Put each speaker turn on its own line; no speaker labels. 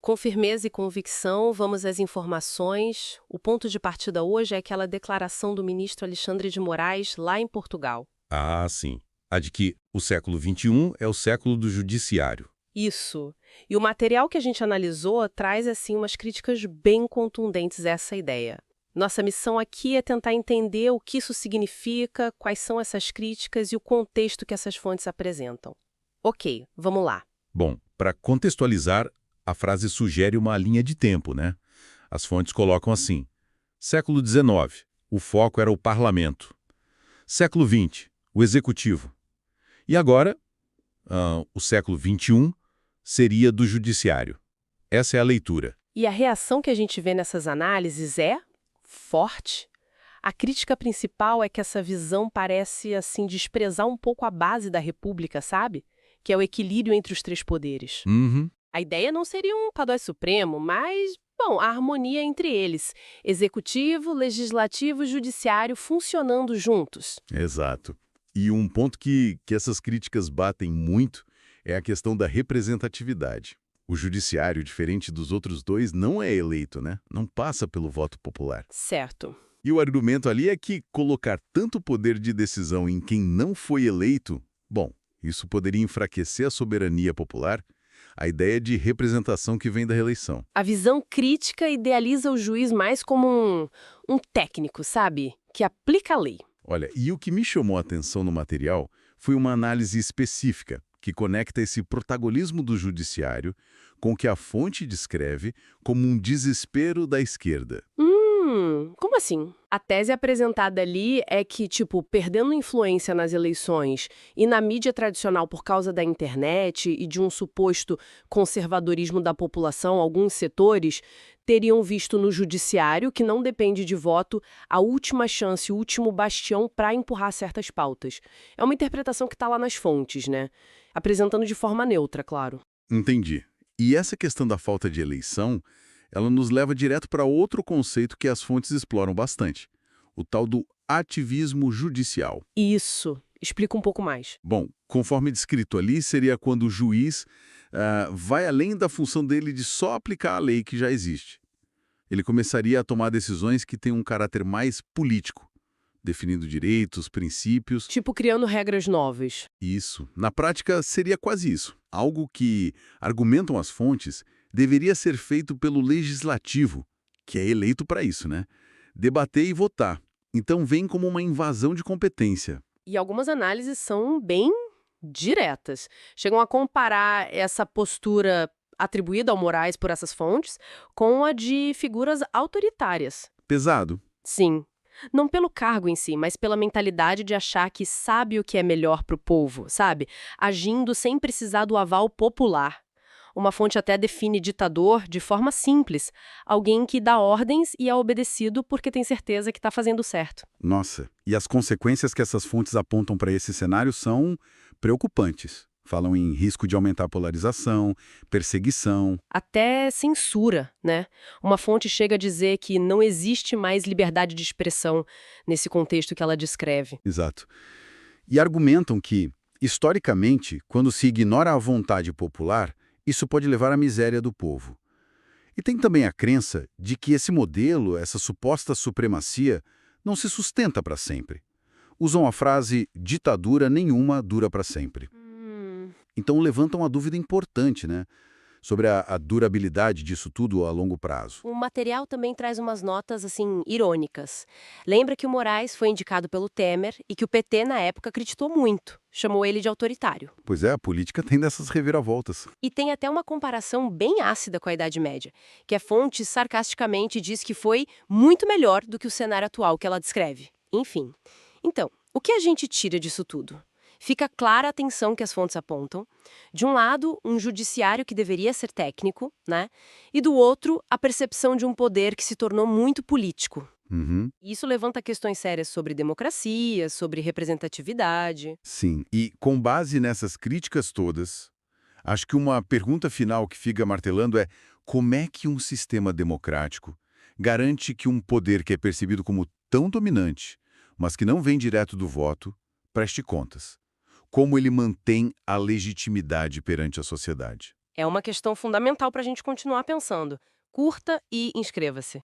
Com firmeza e convicção, vamos às informações. O ponto de partida hoje é aquela declaração do ministro Alexandre de Moraes, lá em Portugal.
Ah, sim. A de que o século XXI é o século do judiciário.
Isso. E o material que a gente analisou traz, assim, umas críticas bem contundentes a essa ideia. Nossa missão aqui é tentar entender o que isso significa, quais são essas críticas e o contexto que essas fontes apresentam. Ok, vamos lá.
Bom, para contextualizar, a frase sugere uma linha de tempo, né? As fontes colocam assim: século XIX, o foco era o parlamento. Século XX, o executivo. E agora, o século XXI seria do judiciário. Essa é a leitura.
E a reação que a gente vê nessas análises é forte. A crítica principal é que essa visão parece, assim, desprezar um pouco a base da República, sabe? Que é o equilíbrio entre os três poderes.
Uhum.
A ideia não seria um padrão supremo, mas, bom, a harmonia entre eles. Executivo, legislativo e judiciário funcionando juntos.
Exato. E um ponto que essas críticas batem muito é a questão da representatividade. O judiciário, diferente dos outros dois, não é eleito, né? Não passa pelo voto popular.
Certo.
E o argumento ali é que colocar tanto poder de decisão em quem não foi eleito, bom, isso poderia enfraquecer a soberania popular, a ideia de representação que vem da reeleição.
A visão crítica idealiza o juiz mais como um técnico, sabe? Que aplica a lei.
Olha, e o que me chamou a atenção no material foi uma análise específica que conecta esse protagonismo do judiciário com o que a fonte descreve como um desespero da esquerda.
Como assim? A tese apresentada ali é que, tipo, perdendo influência nas eleições e na mídia tradicional por causa da internet e de um suposto conservadorismo da população, alguns setores teriam visto no judiciário, que não depende de voto, a última chance, o último bastião para empurrar certas pautas. É uma interpretação que está lá nas fontes, né? Apresentando de forma neutra, claro.
Entendi. E essa questão da falta de eleição, ela nos leva direto para outro conceito que as fontes exploram bastante, o tal do ativismo judicial.
Isso. Explica um pouco mais.
Bom, conforme descrito ali, seria quando o juiz vai além da função dele de só aplicar a lei que já existe. Ele começaria a tomar decisões que têm um caráter mais político, definindo direitos, princípios.
Tipo, criando regras novas.
Isso. Na prática, seria quase isso. Algo que, argumentam as fontes, deveria ser feito pelo legislativo, que é eleito para isso, né? Debater e votar. Então vem como uma invasão de competência.
E algumas análises são bem diretas. Chegam a comparar essa postura atribuída ao Moraes por essas fontes com a de figuras autoritárias.
Pesado.
Sim. Não pelo cargo em si, mas pela mentalidade de achar que sabe o que é melhor para o povo, sabe? Agindo sem precisar do aval popular. Uma fonte até define ditador de forma simples, alguém que dá ordens e é obedecido porque tem certeza que está fazendo certo.
Nossa, e as consequências que essas fontes apontam para esse cenário são preocupantes. Falam em risco de aumentar a polarização, perseguição.
Até censura, né? Uma fonte chega a dizer que não existe mais liberdade de expressão nesse contexto que ela descreve.
Exato. E argumentam que, historicamente, quando se ignora a vontade popular, isso pode levar à miséria do povo. E tem também a crença de que esse modelo, essa suposta supremacia, não se sustenta para sempre. Usam a frase ditadura nenhuma dura para sempre. Então levantam uma dúvida importante, né? Sobre a durabilidade disso tudo a longo prazo.
O material também traz umas notas, assim, irônicas. Lembra que o Moraes foi indicado pelo Temer e que o PT, na época, acreditou muito. Chamou ele de autoritário.
Pois é, a política tem dessas reviravoltas.
E tem até uma comparação bem ácida com a Idade Média, que a fonte sarcasticamente diz que foi muito melhor do que o cenário atual que ela descreve. Enfim. Então, o que a gente tira disso tudo? Fica clara a tensão que as fontes apontam. De um lado, um judiciário que deveria ser técnico, né? E do outro, a percepção de um poder que se tornou muito político.
Uhum.
Isso levanta questões sérias sobre democracia, sobre representatividade.
Sim, e com base nessas críticas todas, acho que uma pergunta final que fica martelando é como é que um sistema democrático garante que um poder que é percebido como tão dominante, mas que não vem direto do voto, preste contas? Como ele mantém a legitimidade perante a sociedade?
É uma questão fundamental para a gente continuar pensando. Curta e inscreva-se.